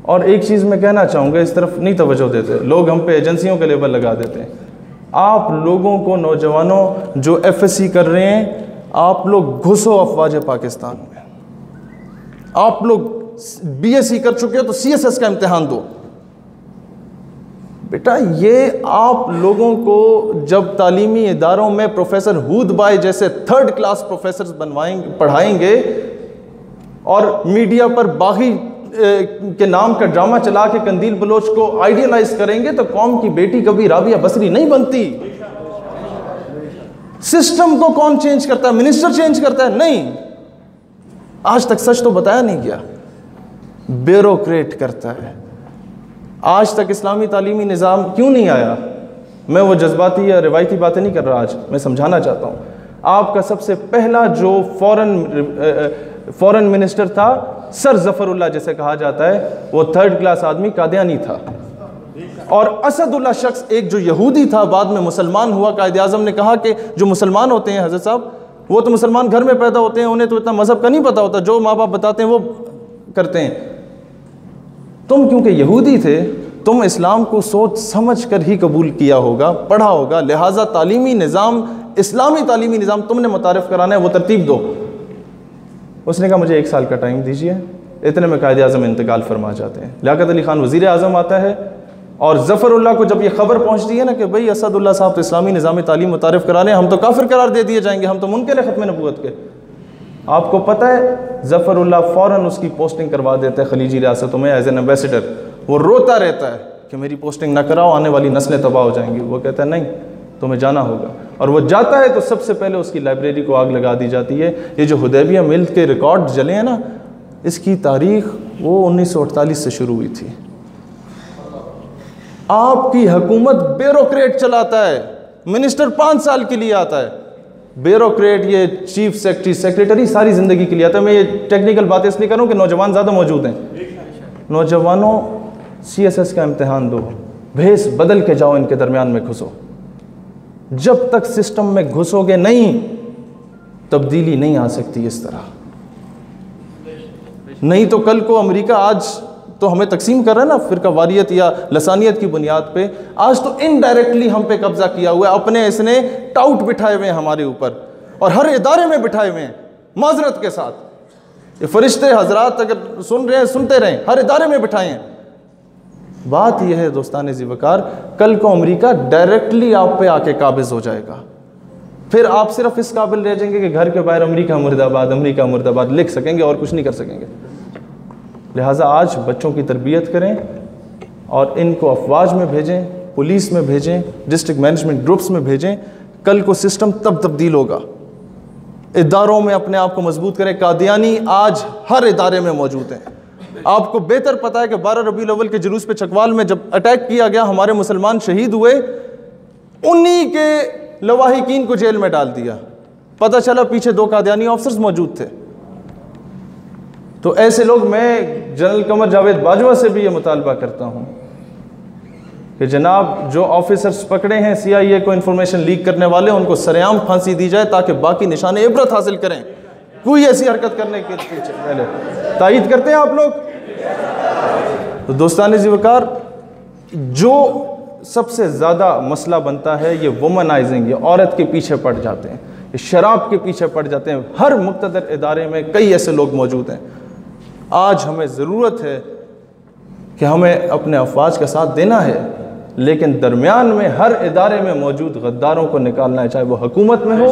और एक चीज़ मैं कहना चाहूँगा, इस तरफ नहीं तवज्जो देते लोग, हम पे एजेंसियों के लेबल लगा देते हैं। आप लोगों को, नौजवानों जो FSC कर रहे हैं, आप लोग घुसो अफवाज पाकिस्तान में। आप लोग BSc कर चुके हो तो CSS का इम्तिहान दो। बेटा ये आप लोगों को जब तालीमी इदारों में प्रोफेसर हूद बाई जैसे 3rd क्लास प्रोफेसर बनवाएंगे, पढ़ाएंगे, और मीडिया पर बागी के नाम का ड्रामा चला के कंदील बलोच को आइडियलाइज करेंगे, तो कौम की बेटी कभी राबिया बसरी नहीं बनती। सिस्टम को कौन चेंज करता है? मिनिस्टर चेंज करता है? नहीं, आज तक सच तो बताया नहीं गया, ब्यूरोक्रेट करता है। आज तक इस्लामी तालीमी निज़ाम क्यों नहीं आया? मैं वो जज्बाती या रिवायती बातें नहीं कर रहा, आज मैं समझाना चाहता हूँ। आपका सबसे पहला जो फॉरेन मिनिस्टर था, सर जफरुल्लाह जिसे कहा जाता है, वो 3rd क्लास आदमी कादियानी था। और असदुल्ला शख्स एक जो यहूदी था, बाद में मुसलमान हुआ। कायदे आज़म ने कहा कि जो मुसलमान होते हैं हज़रत साहब, वो तो मुसलमान घर में पैदा होते हैं, उन्हें तो इतना मज़हब का नहीं पता होता, जो माँ बाप बताते हैं वो करते हैं। तुम क्योंकि यहूदी थे, तुम इस्लाम को सोच समझ कर ही कबूल किया होगा, पढ़ा होगा, लिहाजा तालीमी निज़ाम, इस्लामी तालीमी निज़ाम तुमने मुतारिफ़ कराना है, वो तरतीब दो। उसने कहा मुझे 1 साल का टाइम दीजिए। इतने में कायदे आज़म इंतकाल फरमा जाते हैं। लियाकत अली खान वज़ीर आज़म आता है, और ज़फ़रुल्लाह को जब ये खबर पहुंचती है ना कि भाई असदुल्ला साहब तो इस्लामी निज़ाम तालीम मुतारिफ़ करा लें, हम तो काफिर करार दे दिए जाएंगे, हम तो मुनकर ख़त्म नबूवत के। आपको पता है ज़फ़रुल्लाह फ़ौरन उसकी पोस्टिंग करवा देता है खलीजी रियासतों में एज एन एम्बेसडर। वो रोता रहता है कि मेरी पोस्टिंग ना कराओ, आने वाली नस्लें तबाह हो जाएंगी। वो कहता है नहीं, तुम्हें जाना होगा। और वो जाता है तो सबसे पहले उसकी लाइब्रेरी को आग लगा दी जाती है। ये जो हुदैबिया मिल के रिकॉर्ड जले हैं ना, इसकी तारीख वो 1948 से शुरू हुई थी। आपकी हुकूमत ब्यूरोक्रेट चलाता है, मिनिस्टर 5 साल के लिए आता है, ब्यूरोक्रेट ये चीफ सेक्रेटरी सारी ज़िंदगी के लिए आता है। मैं ये टेक्निकल बातें इसलिए करूँ कि नौजवान ज़्यादा मौजूद हैं। नौजवानों, CSS का इम्तिहान दो, भेस बदल के जाओ, इनके दरमियान में घुसो। जब तक सिस्टम में घुसोगे नहीं, तब्दीली नहीं आ सकती इस तरह। नहीं तो कल को अमेरिका, आज तो हमें तकसीम कर रहा है ना फ़िरका वारियत या लसानियत की बुनियाद पे, आज तो इनडायरेक्टली हम पे कब्जा किया हुआ है। अपने इसने टाउट बिठाए हुए हैं हमारे ऊपर, और हर इदारे में बिठाए हुए हैं माजरत के साथ। ये फरिश्ते हजरात अगर सुन रहे हैं, सुनते रहें, हर इदारे में बिठाए हैं। बात यह है दोस्तान ज़िवकार, कल को अमेरिका डायरेक्टली आप पे आके काबिज हो जाएगा, फिर आप सिर्फ इस काबिल रह जाएंगे कि घर के बाहर अमेरिका मुर्दाबाद, अमेरिका मुर्दाबाद लिख सकेंगे और कुछ नहीं कर सकेंगे। लिहाजा आज बच्चों की तरबियत करें और इनको अफवाज में भेजें, पुलिस में भेजें, डिस्ट्रिक्ट मैनेजमेंट ग्रुप्स में भेजें। कल को सिस्टम तब तब्दील होगा। इदारों में अपने आप को मजबूत करें। कादियानी आज हर इदारे में मौजूद हैं। आपको बेहतर पता है कि 12 रबीउल अव्वल के जुलूस पे चकवाल में जब अटैक किया गया, हमारे मुसलमान शहीद हुए, उन्हीं के लवाहिकीन को जेल में डाल दिया। पता चला पीछे 2 कादियानी ऑफिसर्स मौजूद थे। तो ऐसे लोग, मैं जनरल कमर जावेद बाजवा से भी ये मुतालबा करता हूँ कि जनाब जो ऑफिसर्स पकड़े हैं CIA को इंफॉर्मेशन लीक करने वाले, उनको सरेआम फांसी दी जाए ताकि बाकी निशाने इबरत हासिल करें। कोई ऐसी हरकत करने के पहले तायीद करते हैं आप लोग? तो दोस्तान ज़िवकार, जो सबसे ज़्यादा मसला बनता है ये वुमनाइजिंग, ये औरत के पीछे पड़ जाते हैं, ये शराब के पीछे पड़ जाते हैं। हर मुक़्तदर इदारे में कई ऐसे लोग मौजूद हैं। आज हमें ज़रूरत है कि हमें अपने अफवाज का साथ देना है, लेकिन दरमियान में हर इदारे में मौजूद गद्दारों को निकालना है, चाहे वो हुकूमत में हो,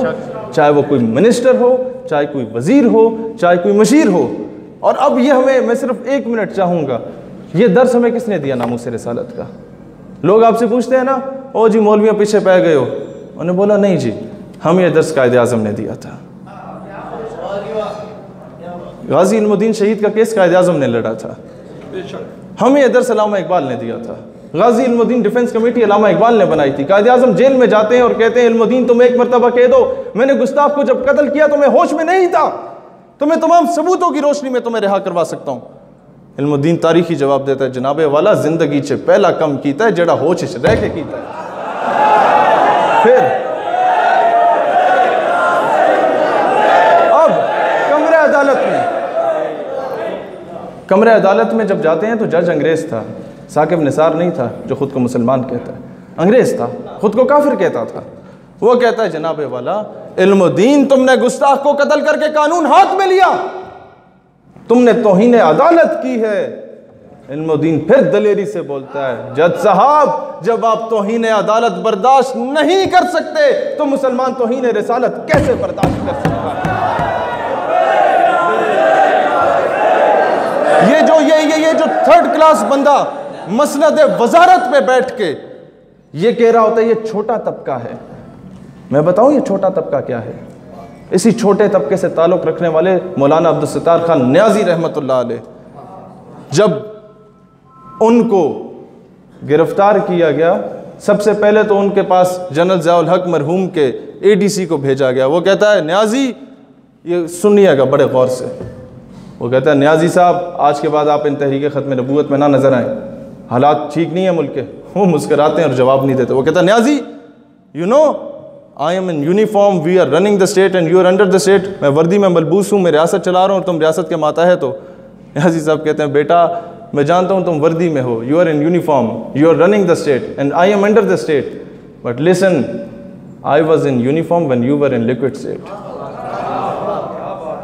चाहे वो कोई मिनिस्टर हो, चाहे कोई वज़ीर हो, चाहे कोई मशीर हो। और अब ये मैं सिर्फ 1 मिनट चाहूँगा, ये दर्स हमें किसने दिया नामूस रिसालत का? लोग आपसे पूछते हैं ना, ओ जी मौलवियों पीछे पै गए हो। उन्होंने बोला नहीं जी, हम ये दर्स कायदे आज़म ने दिया था। गाजी इल्मुद्दीन शहीद का केस कायदे आज़म ने लड़ा था। हमें ये दर्स अल्लामा इकबाल ने दिया था। गाजी इल्मुद्दीन डिफेंस कमेटी अल्लामा इकबाल ने बनाई थी। कायदे आज़म जेल में जाते हैं और कहते हैं इल्मुद्दीन तुम एक मरतबा कह दो, मैंने गुस्ताफ को जब कत्ल किया तो मैं होश में नहीं था, तो मैं तमाम सबूतों की रोशनी में तुम्हें रिहा करवा सकता हूँ। इल्मुद्दीन तारीखी जवाब देता है, जनाबे वाला जिंदगी च पहला कम कीता है जेड़ा होश रह के कीता है। फिर अब कमरे अदालत में कमरे अदालत में जब जाते हैं तो जज अंग्रेज़ था, साकिब निसार नहीं था जो ख़ुद को मुसलमान कहता है, अंग्रेज़ था, ख़ुद को काफिर कहता था। वो कहता है जनाब वाला इल्म दीन, तुमने गुस्ताख को कत्ल करके कानून हाथ में लिया, तुमने तौहीन अदालत की है। इल्मुद्दीन फिर दलेरी से बोलता है जज साहब, जब आप तौहीन अदालत बर्दाश्त नहीं कर सकते तो मुसलमान तौहीन रिसालत कैसे बर्दाश्त कर सकता है? ये जो थर्ड क्लास बंदा मसनद वजारत पे बैठ के ये कह रहा होता है ये छोटा तबका है। मैं बताऊं ये छोटा तबका क्या है? इसी छोटे तबके से ताल्लुक़ रखने वाले मौलाना अब्दुल सत्तार खान न्याजी रहमतुल्लाह अलैह, जब उनको गिरफ्तार किया गया, सबसे पहले तो उनके पास जनरल ज़ियाउल हक मरहूम के ADC को भेजा गया। वो कहता है न्याजी, ये सुनिएगा बड़े गौर से, वो कहता है न्याजी साहब आज के बाद आप इन तहरीक ख़त्म नबूवत में ना नज़र आए, हालात ठीक नहीं है मुल्क के। वो मुस्कराते हैं और जवाब नहीं देते। वो कहता है Niazi you know I am in uniform, we are running the state and you are under the state. मैं वर्दी में मलबूस हूँ, मैं रियासत चला रहा हूँ, तुम रियासत के माता है। तो न्याजी साहब कहते हैं बेटा मैं जानता हूँ तुम वर्दी में हो, you are in uniform, you are running the state and I am under the state, but listen I was in uniform when you were in liquid state.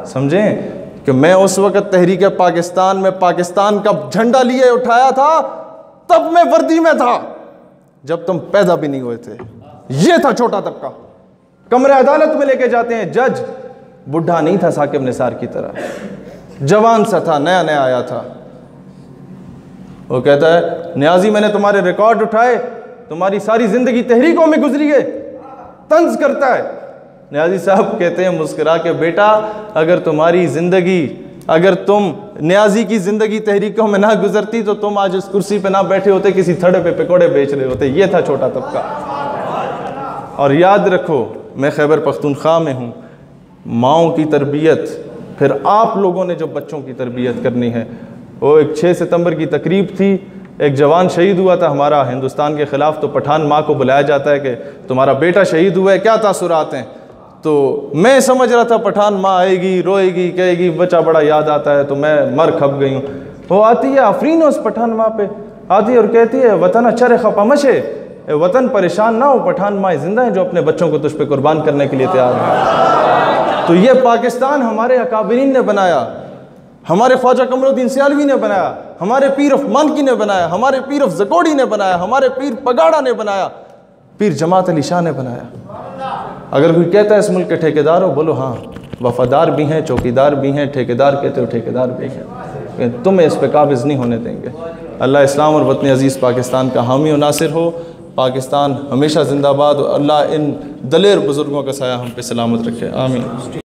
समझें कि मैं उस वक्त तहरीक पाकिस्तान में पाकिस्तान का झंडा लिए उठाया था, तब मैं वर्दी में था, जब तुम पैदा भी नहीं हुए थे। ये था छोटा तबका। कमरे अदालत में लेके जाते हैं जज, बुढ़ा नहीं था साकिब निसार की तरह, जवान सा था, नया नया आया था। वो कहता है न्याजी मैंने तुम्हारे रिकॉर्ड उठाए, तुम्हारी सारी जिंदगी तहरीकों में गुजरी है। तंज करता है। न्याजी साहब कहते हैं मुस्कुरा के बेटा अगर तुम्हारी जिंदगी, अगर तुम न्याजी की जिंदगी तहरीकों में ना गुजरती तो तुम आज इस कुर्सी पे ना बैठे होते, किसी थड़े पे पकौड़े बेच रहे होते। ये था छोटा तबका। और याद रखो मैं खैबर पख्तूनख्वा में हूँ, माओं की तरबियत, फिर आप लोगों ने जो बच्चों की तरबियत करनी है। वो एक 6 सितंबर की तकरीब थी, एक जवान शहीद हुआ था हमारा हिंदुस्तान के ख़िलाफ़, तो पठान माँ को बुलाया जाता है कि तुम्हारा बेटा शहीद हुआ है, क्या तासुरात हैं। तो मैं समझ रहा था पठान माँ आएगी, रोएगी, कहेगी बच्चा बड़ा याद आता है, तो मैं मर खप गई हूँ। वो आती है आफरीन उस पठान माँ पे आती है और कहती है वतन अच्छा खपामश है, वतन परेशान ना हो, पठान माँ जिंदा है जो अपने बच्चों को तुझ पे कुर्बान करने के लिए तैयार है। तो ये पाकिस्तान हमारे अकाबरीन ने बनाया, हमारे ख्वाजा कमरुद्दीन सियालवी ने बनाया, हमारे पीर ऑफ मानकी ने बनाया, हमारे पीर ऑफ जकोड़ी ने बनाया, हमारे पीर पगाड़ा ने बनाया, पीर जमात अली शाह ने बनाया। अगर कोई कहता है इस मुल्क के ठेकेदार हो, बोलो हाँ, वफादार भी हैं, चौकीदार भी हैं, ठेकेदार कहते हो ठेकेदार भी हैं, तुम्हें इस पे काबिज़ नहीं होने देंगे। अल्लाह इस्लाम और वतन अज़ीज़ पाकिस्तान का हामी और नासिर हो। पाकिस्तान हमेशा जिंदाबाद और अल्लाह इन दलेर बुज़ुर्गों का साया हम पे सलामत रखे। आमीन।